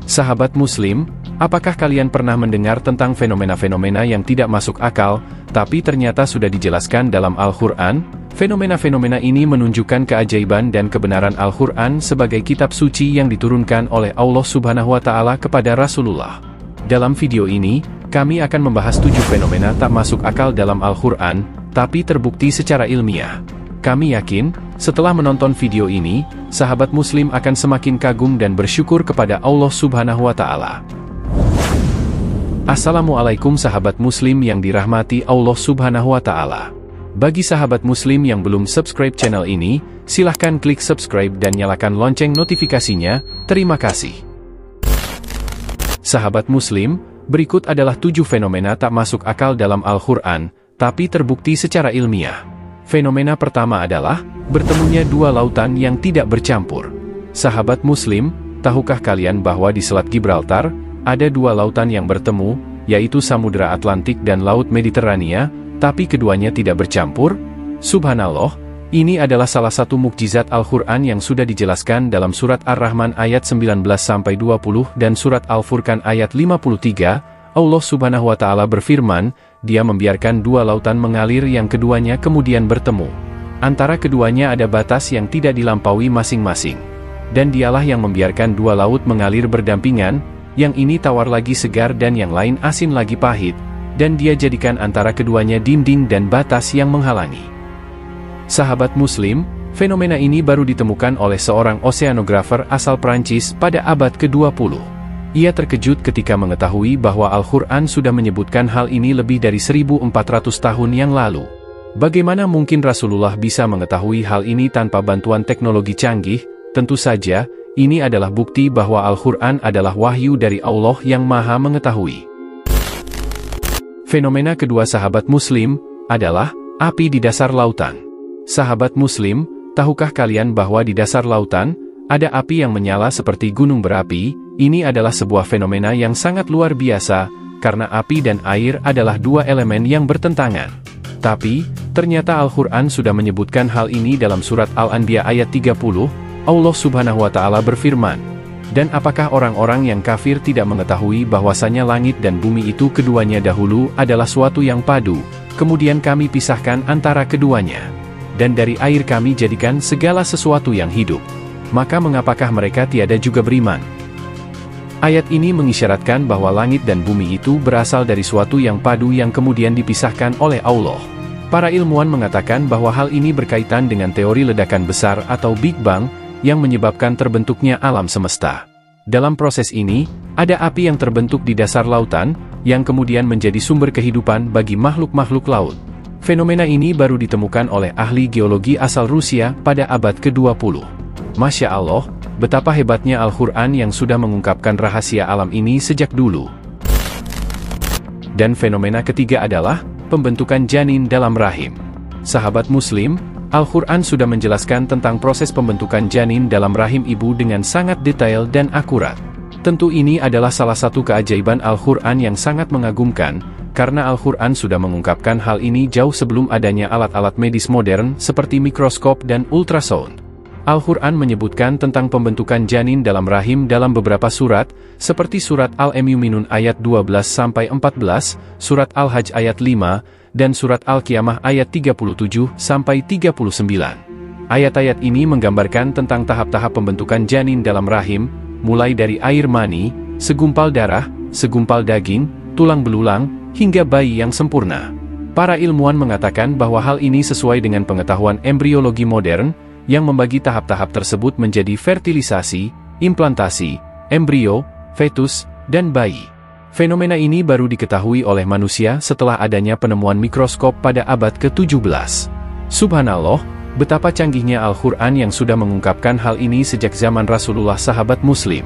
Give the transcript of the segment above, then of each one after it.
Sahabat Muslim, apakah kalian pernah mendengar tentang fenomena-fenomena yang tidak masuk akal, tapi ternyata sudah dijelaskan dalam Al-Quran? Fenomena-fenomena ini menunjukkan keajaiban dan kebenaran Al-Quran sebagai kitab suci yang diturunkan oleh Allah Subhanahu wa Ta'ala kepada Rasulullah. Dalam video ini, kami akan membahas 7 fenomena tak masuk akal dalam Al-Quran, tapi terbukti secara ilmiah. Kami yakin, setelah menonton video ini, sahabat Muslim akan semakin kagum dan bersyukur kepada Allah Subhanahu wa Ta'ala. Assalamualaikum sahabat Muslim yang dirahmati Allah Subhanahu wa Ta'ala. Bagi sahabat Muslim yang belum subscribe channel ini, silahkan klik subscribe dan nyalakan lonceng notifikasinya. Terima kasih. Sahabat Muslim, berikut adalah 7 fenomena tak masuk akal dalam Al-Quran, tapi terbukti secara ilmiah. Fenomena pertama adalah, bertemunya 2 lautan yang tidak bercampur. Sahabat Muslim, tahukah kalian bahwa di Selat Gibraltar, ada 2 lautan yang bertemu, yaitu Samudra Atlantik dan Laut Mediterania, tapi keduanya tidak bercampur? Subhanallah, ini adalah salah satu mukjizat Al-Quran yang sudah dijelaskan dalam Surat Ar-Rahman ayat 19-20 dan Surat Al-Furqan ayat 53, Allah Subhanahu wa Ta'ala berfirman, Dia membiarkan 2 lautan mengalir yang keduanya kemudian bertemu. Antara keduanya ada batas yang tidak dilampaui masing-masing. Dan Dialah yang membiarkan 2 laut mengalir berdampingan, yang ini tawar lagi segar dan yang lain asin lagi pahit, dan Dia jadikan antara keduanya dinding dan batas yang menghalangi. Sahabat Muslim, fenomena ini baru ditemukan oleh seorang oceanografer asal Prancis pada abad ke-20. Ia terkejut ketika mengetahui bahwa Al-Quran sudah menyebutkan hal ini lebih dari 1400 tahun yang lalu. Bagaimana mungkin Rasulullah bisa mengetahui hal ini tanpa bantuan teknologi canggih? Tentu saja, ini adalah bukti bahwa Al-Quran adalah wahyu dari Allah yang Maha Mengetahui. Fenomena kedua sahabat Muslim adalah api di dasar lautan. Sahabat Muslim, tahukah kalian bahwa di dasar lautan ada api yang menyala seperti gunung berapi? Ini adalah sebuah fenomena yang sangat luar biasa, karena api dan air adalah 2 elemen yang bertentangan. Tapi, ternyata Al-Quran sudah menyebutkan hal ini dalam Surat Al-Anbiya ayat 30, Allah Subhanahu wa Ta'ala berfirman, Dan apakah orang-orang yang kafir tidak mengetahui bahwasanya langit dan bumi itu keduanya dahulu adalah suatu yang padu, kemudian kami pisahkan antara keduanya. Dan dari air kami jadikan segala sesuatu yang hidup. Maka mengapakah mereka tiada juga beriman? Ayat ini mengisyaratkan bahwa langit dan bumi itu berasal dari suatu yang padu yang kemudian dipisahkan oleh Allah. Para ilmuwan mengatakan bahwa hal ini berkaitan dengan teori ledakan besar atau Big Bang, yang menyebabkan terbentuknya alam semesta. Dalam proses ini, ada api yang terbentuk di dasar lautan, yang kemudian menjadi sumber kehidupan bagi makhluk-makhluk laut. Fenomena ini baru ditemukan oleh ahli geologi asal Rusia pada abad ke-20. Masya Allah, betapa hebatnya Al-Quran yang sudah mengungkapkan rahasia alam ini sejak dulu. Dan fenomena ketiga adalah pembentukan janin dalam rahim. Sahabat Muslim, Al-Quran sudah menjelaskan tentang proses pembentukan janin dalam rahim ibu dengan sangat detail dan akurat. Tentu ini adalah salah satu keajaiban Al-Quran yang sangat mengagumkan, karena Al-Quran sudah mengungkapkan hal ini jauh sebelum adanya alat-alat medis modern seperti mikroskop dan ultrasound. Al-Quran menyebutkan tentang pembentukan janin dalam rahim dalam beberapa surat, seperti surat Al-Mu'minun ayat 12-14, surat Al-Hajj ayat 5, dan surat Al-Qiyamah ayat 37-39. Ayat-ayat ini menggambarkan tentang tahap-tahap pembentukan janin dalam rahim, mulai dari air mani, segumpal darah, segumpal daging, tulang belulang, hingga bayi yang sempurna. Para ilmuwan mengatakan bahwa hal ini sesuai dengan pengetahuan embriologi modern, yang membagi tahap-tahap tersebut menjadi fertilisasi, implantasi, embrio, fetus, dan bayi. Fenomena ini baru diketahui oleh manusia setelah adanya penemuan mikroskop pada abad ke-17. Subhanallah, betapa canggihnya Al-Quran yang sudah mengungkapkan hal ini sejak zaman Rasulullah sahabat Muslim.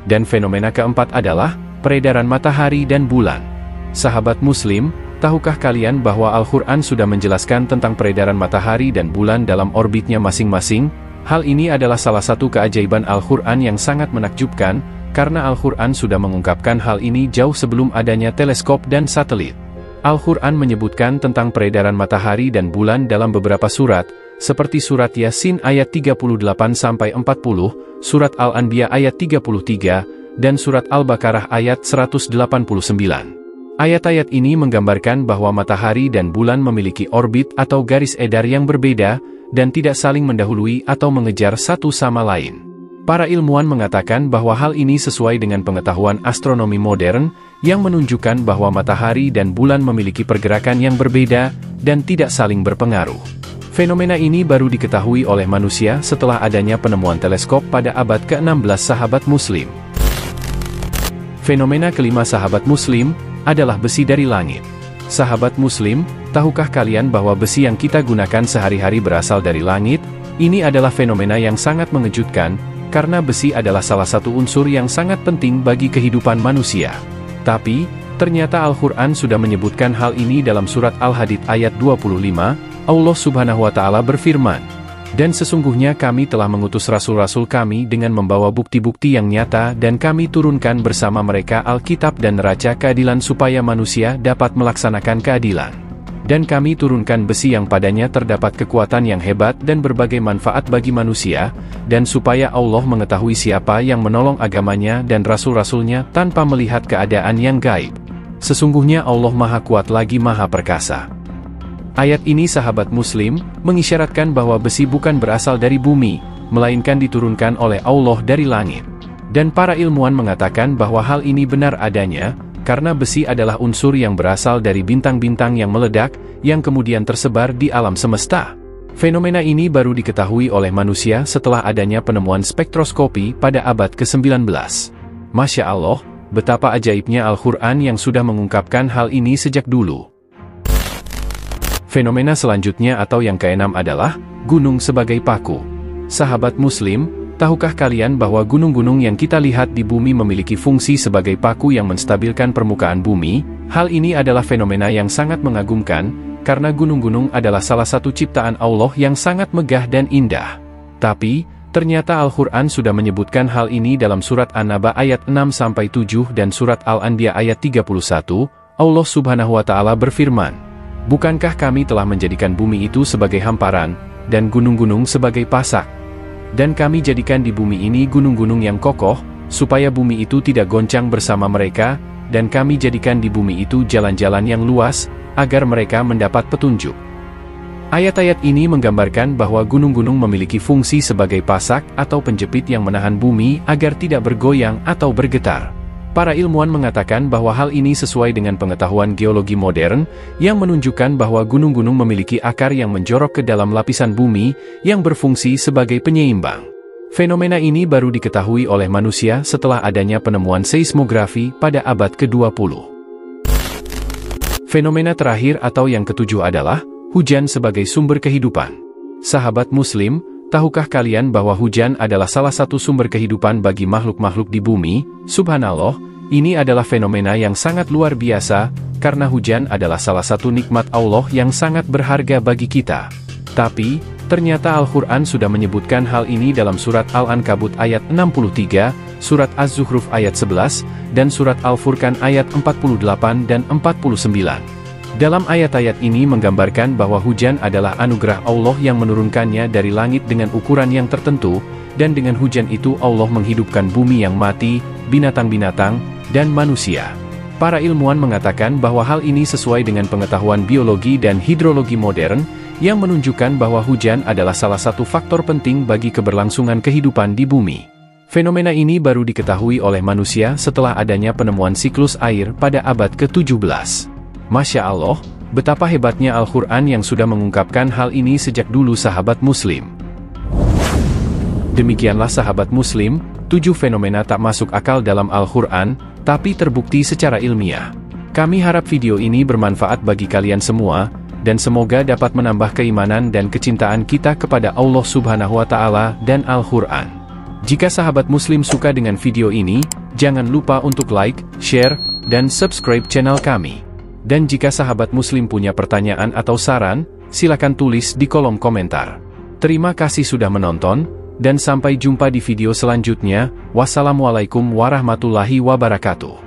Dan fenomena keempat adalah peredaran matahari dan bulan. Sahabat Muslim, tahukah kalian bahwa Al-Quran sudah menjelaskan tentang peredaran matahari dan bulan dalam orbitnya masing-masing? Hal ini adalah salah satu keajaiban Al-Quran yang sangat menakjubkan, karena Al-Quran sudah mengungkapkan hal ini jauh sebelum adanya teleskop dan satelit. Al-Quran menyebutkan tentang peredaran matahari dan bulan dalam beberapa surat, seperti surat Yasin ayat 38-40, surat Al-Anbiya ayat 33, dan surat Al-Baqarah ayat 189. Ayat-ayat ini menggambarkan bahwa matahari dan bulan memiliki orbit atau garis edar yang berbeda, dan tidak saling mendahului atau mengejar satu sama lain. Para ilmuwan mengatakan bahwa hal ini sesuai dengan pengetahuan astronomi modern, yang menunjukkan bahwa matahari dan bulan memiliki pergerakan yang berbeda, dan tidak saling berpengaruh. Fenomena ini baru diketahui oleh manusia setelah adanya penemuan teleskop pada abad ke-16 sahabat Muslim. Fenomena kelima sahabat Muslim adalah besi dari langit. Sahabat Muslim, tahukah kalian bahwa besi yang kita gunakan sehari-hari berasal dari langit? Ini adalah fenomena yang sangat mengejutkan, karena besi adalah salah satu unsur yang sangat penting bagi kehidupan manusia. Tapi, ternyata Al-Quran sudah menyebutkan hal ini dalam surat Al-Hadid ayat 25, Allah Subhanahu wa Ta'ala berfirman, "Dan sesungguhnya kami telah mengutus rasul-rasul kami dengan membawa bukti-bukti yang nyata dan kami turunkan bersama mereka Alkitab dan neraca keadilan supaya manusia dapat melaksanakan keadilan. Dan kami turunkan besi yang padanya terdapat kekuatan yang hebat dan berbagai manfaat bagi manusia, dan supaya Allah mengetahui siapa yang menolong agamanya dan rasul-rasulnya tanpa melihat keadaan yang gaib. Sesungguhnya Allah Maha Kuat lagi Maha Perkasa." Ayat ini sahabat Muslim, mengisyaratkan bahwa besi bukan berasal dari bumi, melainkan diturunkan oleh Allah dari langit. Dan para ilmuwan mengatakan bahwa hal ini benar adanya, karena besi adalah unsur yang berasal dari bintang-bintang yang meledak, yang kemudian tersebar di alam semesta. Fenomena ini baru diketahui oleh manusia setelah adanya penemuan spektroskopi pada abad ke-19. Masya Allah, betapa ajaibnya Al-Quran yang sudah mengungkapkan hal ini sejak dulu. Fenomena selanjutnya atau yang keenam adalah gunung sebagai paku. Sahabat Muslim, tahukah kalian bahwa gunung-gunung yang kita lihat di bumi memiliki fungsi sebagai paku yang menstabilkan permukaan bumi? Hal ini adalah fenomena yang sangat mengagumkan, karena gunung-gunung adalah salah satu ciptaan Allah yang sangat megah dan indah. Tapi, ternyata Al-Quran sudah menyebutkan hal ini dalam surat An-Naba ayat 6-7 dan surat Al-Anbiya ayat 31, Allah Subhanahu wa Ta'ala berfirman, "Bukankah kami telah menjadikan bumi itu sebagai hamparan, dan gunung-gunung sebagai pasak? Dan kami jadikan di bumi ini gunung-gunung yang kokoh, supaya bumi itu tidak goncang bersama mereka, dan kami jadikan di bumi itu jalan-jalan yang luas, agar mereka mendapat petunjuk." Ayat-ayat ini menggambarkan bahwa gunung-gunung memiliki fungsi sebagai pasak atau penjepit yang menahan bumi agar tidak bergoyang atau bergetar. Para ilmuwan mengatakan bahwa hal ini sesuai dengan pengetahuan geologi modern, yang menunjukkan bahwa gunung-gunung memiliki akar yang menjorok ke dalam lapisan bumi, yang berfungsi sebagai penyeimbang. Fenomena ini baru diketahui oleh manusia setelah adanya penemuan seismografi pada abad ke-20. Fenomena terakhir atau yang ketujuh adalah hujan sebagai sumber kehidupan. Sahabat Muslim, tahukah kalian bahwa hujan adalah salah satu sumber kehidupan bagi makhluk-makhluk di bumi? Subhanallah, ini adalah fenomena yang sangat luar biasa, karena hujan adalah salah satu nikmat Allah yang sangat berharga bagi kita. Tapi, ternyata Al-Quran sudah menyebutkan hal ini dalam surat Al-Ankabut ayat 63, surat Az-Zukhruf ayat 11, dan surat Al-Furqan ayat 48 dan 49. Dalam ayat-ayat ini menggambarkan bahwa hujan adalah anugerah Allah yang menurunkannya dari langit dengan ukuran yang tertentu, dan dengan hujan itu Allah menghidupkan bumi yang mati, binatang-binatang, dan manusia. Para ilmuwan mengatakan bahwa hal ini sesuai dengan pengetahuan biologi dan hidrologi modern, yang menunjukkan bahwa hujan adalah salah satu faktor penting bagi keberlangsungan kehidupan di bumi. Fenomena ini baru diketahui oleh manusia setelah adanya penemuan siklus air pada abad ke-17. Masya Allah, betapa hebatnya Al-Quran yang sudah mengungkapkan hal ini sejak dulu sahabat Muslim. Demikianlah sahabat Muslim, 7 fenomena tak masuk akal dalam Al-Quran, tapi terbukti secara ilmiah. Kami harap video ini bermanfaat bagi kalian semua, dan semoga dapat menambah keimanan dan kecintaan kita kepada Allah Subhanahu wa Ta'ala dan Al-Quran. Jika sahabat Muslim suka dengan video ini, jangan lupa untuk like, share, dan subscribe channel kami. Dan jika sahabat Muslim punya pertanyaan atau saran, silakan tulis di kolom komentar. Terima kasih sudah menonton, dan sampai jumpa di video selanjutnya. Wassalamualaikum warahmatullahi wabarakatuh.